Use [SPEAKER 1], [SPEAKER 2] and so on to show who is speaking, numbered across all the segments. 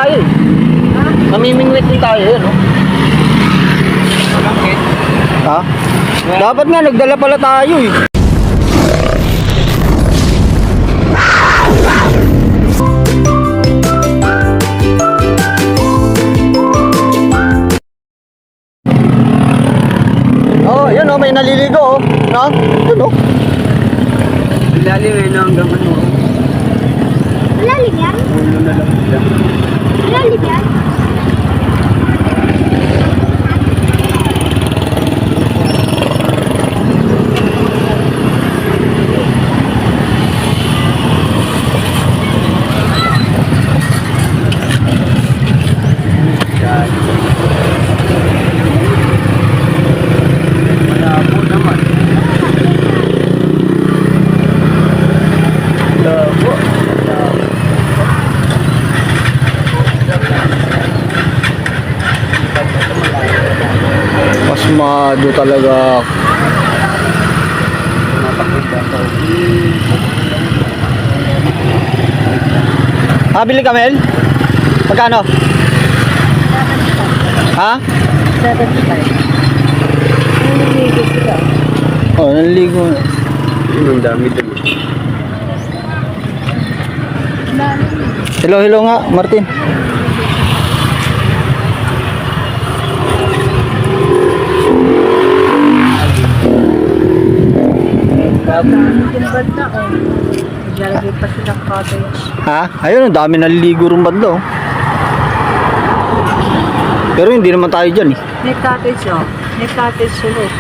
[SPEAKER 1] tayo eh. Namimingwit din tayo yun, no? Ha? Dapat nga, nagdala pala tayo eh. Oh, yun oh, may naliligo oh. No? Yun oh.
[SPEAKER 2] Ilalim eh, no, hanggang ano.
[SPEAKER 3] Malalim yan?
[SPEAKER 2] Ulo na lang sila.
[SPEAKER 3] Malalim yan?
[SPEAKER 2] Malabo naman. Labo.
[SPEAKER 1] Pasmado talaga. Ah, bili ka, Mel? Magkano? Ha?
[SPEAKER 3] 75.
[SPEAKER 1] Oh, naliligo.
[SPEAKER 2] Yun, ang dami din.
[SPEAKER 1] Hello, hello nga, Martin.
[SPEAKER 3] Tinabad na oh. Naglalagay pa silang cottage.
[SPEAKER 1] Ha? Ayun, ang dami naliligo rin banda oh. Pero hindi naman tayo dyan eh.
[SPEAKER 3] May cottage oh. May cottage ulit.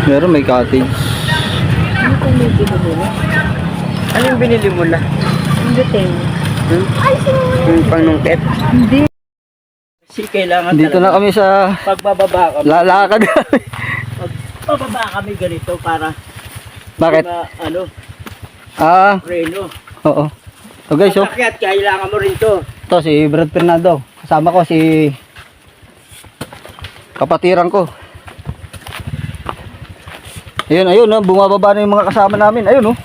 [SPEAKER 1] Meron may cottage.
[SPEAKER 3] Ano kung may binili?
[SPEAKER 2] Ano yung binili mo na?
[SPEAKER 3] Hindi tayo. Ay,
[SPEAKER 2] Yung panungkit?
[SPEAKER 3] hindi.
[SPEAKER 2] Kasi kailangan
[SPEAKER 1] Dito na kami sa
[SPEAKER 2] pagbababa kami.
[SPEAKER 1] lalakad kami.
[SPEAKER 2] Pagbababa kami ganito para
[SPEAKER 1] Bakit?
[SPEAKER 2] ano,
[SPEAKER 1] Ah,
[SPEAKER 2] reno.
[SPEAKER 1] oo. So guys, oh.
[SPEAKER 2] Pagkakyat, kailangan mo rin to.
[SPEAKER 1] Ito si Brad Fernando. Kasama ko si kapatiran ko. Ayun, ayun, oh, bumababa na yung mga kasama namin. Ayun, oh.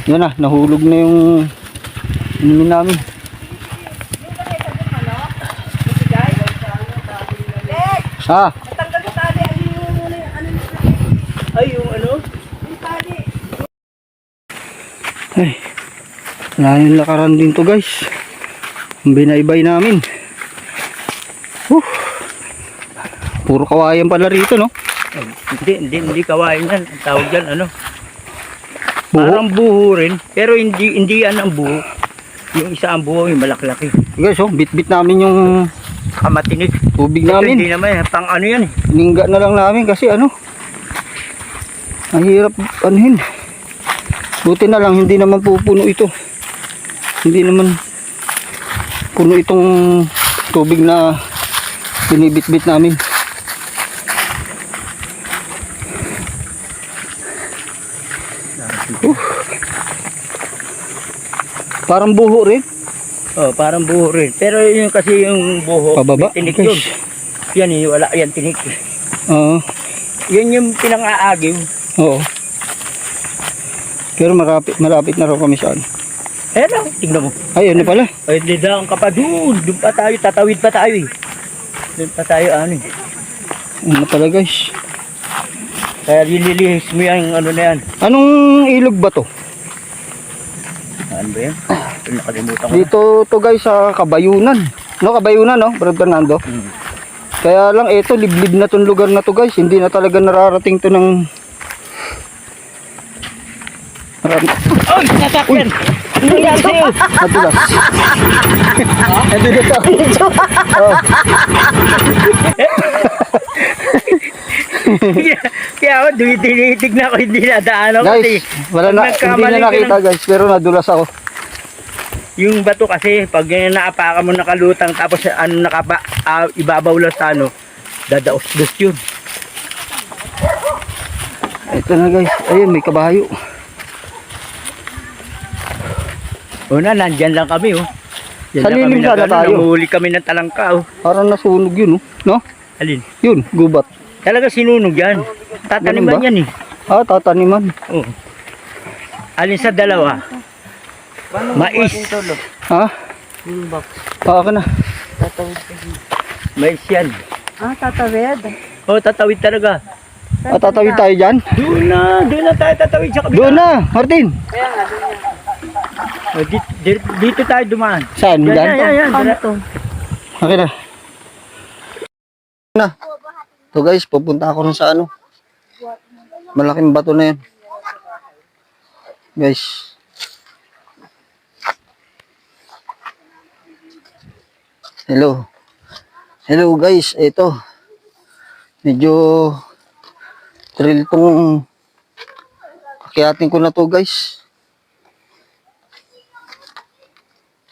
[SPEAKER 1] Yan na, nahulog na yung inumin namin. Ah,
[SPEAKER 2] Ay, yung ano?
[SPEAKER 1] ay, wala yung lakaran din to guys. Ang binaybay namin. Puro kawayan pala rito, no?
[SPEAKER 2] Hindi kawain yan. Ang tawag dyan, ano?
[SPEAKER 1] Buho?
[SPEAKER 2] Parang buho rin. Pero hindi yan ang buho. Yung isa ang buho, yung malaklaki.
[SPEAKER 1] Guys, oh, bit-bit namin yung
[SPEAKER 2] Kamatinig.
[SPEAKER 1] tubig
[SPEAKER 2] Ito,
[SPEAKER 1] namin.
[SPEAKER 2] hindi naman, pang ano yan.
[SPEAKER 1] Ningga na lang namin kasi ano, mahirap anuhin. Buti na lang hindi naman pupuno ito. Hindi naman puno itong tubig na binibit-bit namin. Parang buho rin.
[SPEAKER 2] Oh, parang buho rin. Pero yun kasi yung buho,
[SPEAKER 1] Pababa.
[SPEAKER 2] may tinik yun. Yan, wala yan tinik.
[SPEAKER 1] Oo.
[SPEAKER 2] Yan yung pinang-aagiw.
[SPEAKER 1] Oo. Pero malapit na raw kami saan.
[SPEAKER 2] Pero, tignan mo.
[SPEAKER 1] Ay, ano pala?
[SPEAKER 2] Ay, didaan ka pa doon. Doon pa tayo, tatawid pa tayo eh. Doon pa tayo, ano eh.
[SPEAKER 1] Ano pala guys?
[SPEAKER 2] Kaya lilihis mo yung ano na yan.
[SPEAKER 1] Anong ilog ba to?
[SPEAKER 2] Ano ba yan? Nakalimutan ko.
[SPEAKER 1] Dito to guys sa Kabayunan. No, Kabayunan no, Brad Fernando. Kaya lang ito liblib na tong lugar na to guys. Hindi na talaga nararating to ng marami.
[SPEAKER 2] Ay! Nasakyan! Ano yan sa'yo?
[SPEAKER 1] Nadulas. Nadulas ako. Oh.
[SPEAKER 2] Kaya ako, tinitig na ako, hindi nadaan ako.
[SPEAKER 1] Guys, wala na, hindi na nakita guys, pero nadulas ako.
[SPEAKER 2] Yung bato kasi, pag naapakan mo nakalutang, tapos ano, ibabaw lang sa ano, dadaos-dos yun.
[SPEAKER 1] Ito na guys, ayun may kabayo.
[SPEAKER 2] Una, nandyan lang kami oh. Diyan
[SPEAKER 1] Sa
[SPEAKER 2] lang
[SPEAKER 1] lilim
[SPEAKER 2] kami
[SPEAKER 1] sana tayo.
[SPEAKER 2] Nanguhuli kami ng talangka oh.
[SPEAKER 1] Parang nasunog yun, no?
[SPEAKER 2] Alin?
[SPEAKER 1] Yun, gubat.
[SPEAKER 2] Talaga sinunog yan. Tataniman
[SPEAKER 1] Ganun ba?
[SPEAKER 2] yan eh.
[SPEAKER 1] Ah, tataniman.
[SPEAKER 2] Oo. Alin sa dalawa? Mais.
[SPEAKER 1] Ha? Baka na.
[SPEAKER 2] Mais yan.
[SPEAKER 3] Ah, tatawid.
[SPEAKER 2] Oo, tatawid talaga.
[SPEAKER 1] Ah, tatawid tayo dyan?
[SPEAKER 2] Doon na tayo tatawid sa kabila.
[SPEAKER 1] Doon na, Martin.
[SPEAKER 2] Dito tayo dumaan.
[SPEAKER 1] Saan?
[SPEAKER 2] Yan,
[SPEAKER 1] Dyan?
[SPEAKER 2] yan, yan.
[SPEAKER 3] Kanto.
[SPEAKER 1] Okay na. Na. So guys, pupunta ako rin sa ano. Malaking bato na yan. Guys. Hello. Hello guys, ito. Medyo thrill tong akyatin ko na to guys.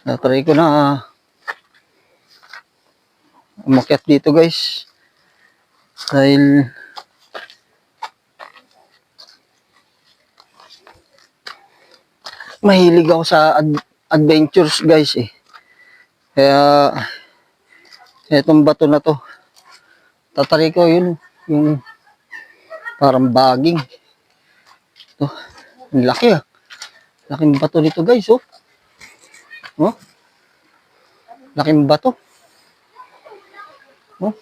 [SPEAKER 1] Na-try ko na umakyat dito guys. Dahil mahilig ako sa adventures guys eh. Kaya etong bato na to, tatry ko yun, yung parang baging. Ito, ang laki ah. Laking bato nito guys oh. Oh. Laking bato. Oh.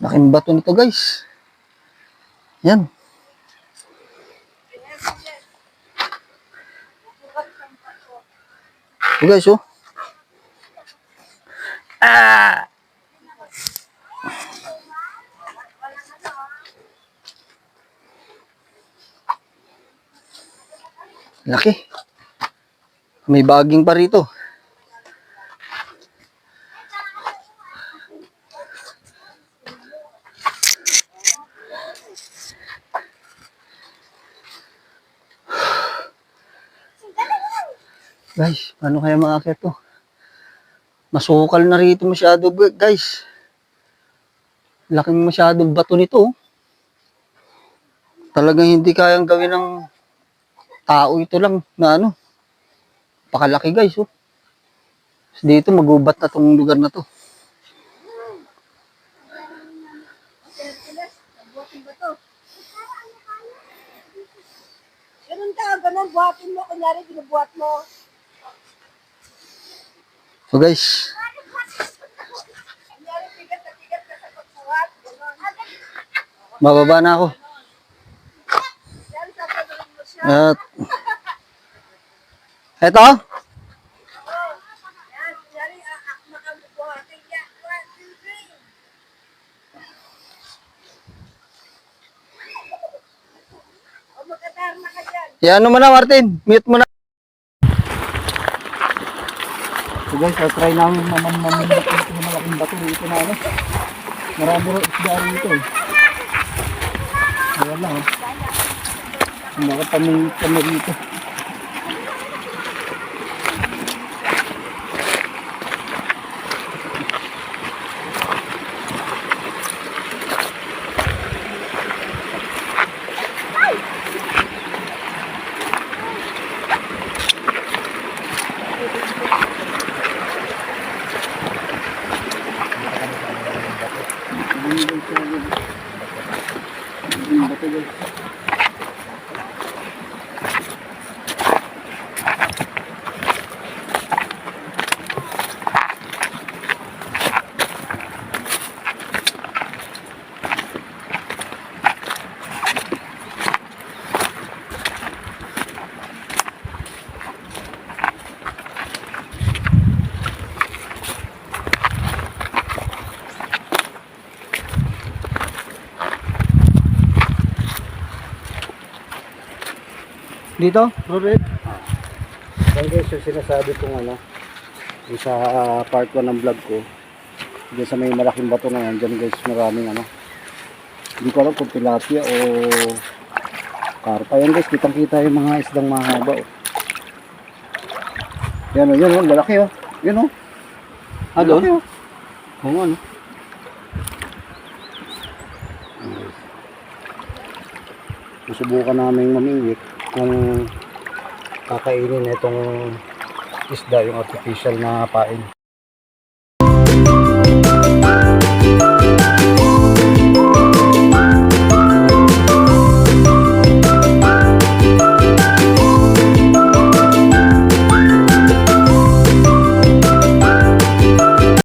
[SPEAKER 1] Laking bato nito guys. Yan. Ito guys oh. Laki. May baging pa rito. Guys, paano kaya maakyat to? Masukal na rito masyado guys. Laking masyadong bato nito. Oh. Talagang hindi kayang gawin ng tao ito lang na ano. Pakalaki guys. Oh. Dito magubat na tong lugar na to.
[SPEAKER 3] Ganun ka, ganun, buhatin mo. Kunyari, binubuhat mo.
[SPEAKER 1] So guys.
[SPEAKER 3] Kunyari, tigat na ka sa pagbuhat. Ganun.
[SPEAKER 1] Bababa na ako.
[SPEAKER 3] Yan, sasabihin mo siya.
[SPEAKER 1] At eto.
[SPEAKER 3] Yan, kunyari, makabuhatin niya. 1, 2, 3. O, magkatarma ka dyan.
[SPEAKER 1] Yan mo na Martin. Mute mo na. So guys, try namin mamamamit ito ng malaking bato dito na ano. Marami rin isda rito eh. Ayan lang oh. Nakapamingit kami rito. Dito? Robert?
[SPEAKER 4] Yan guys, yung sinasabi kong ano, yung sa part 1 ng vlog ko, dyan sa may malaking bato na yan, dyan guys, maraming ano, hindi ko alam kung tilapia o karpa. Yan guys, kitang kita yung mga isdang mahaba. Oh. Yan o, yun o, lalaki o. Yun o.
[SPEAKER 1] Ah, doon?
[SPEAKER 4] Lalaki, oh.
[SPEAKER 1] Oo ano.
[SPEAKER 4] Susubukan namin mamingwit kung kakainin itong isda, yung artificial na pain.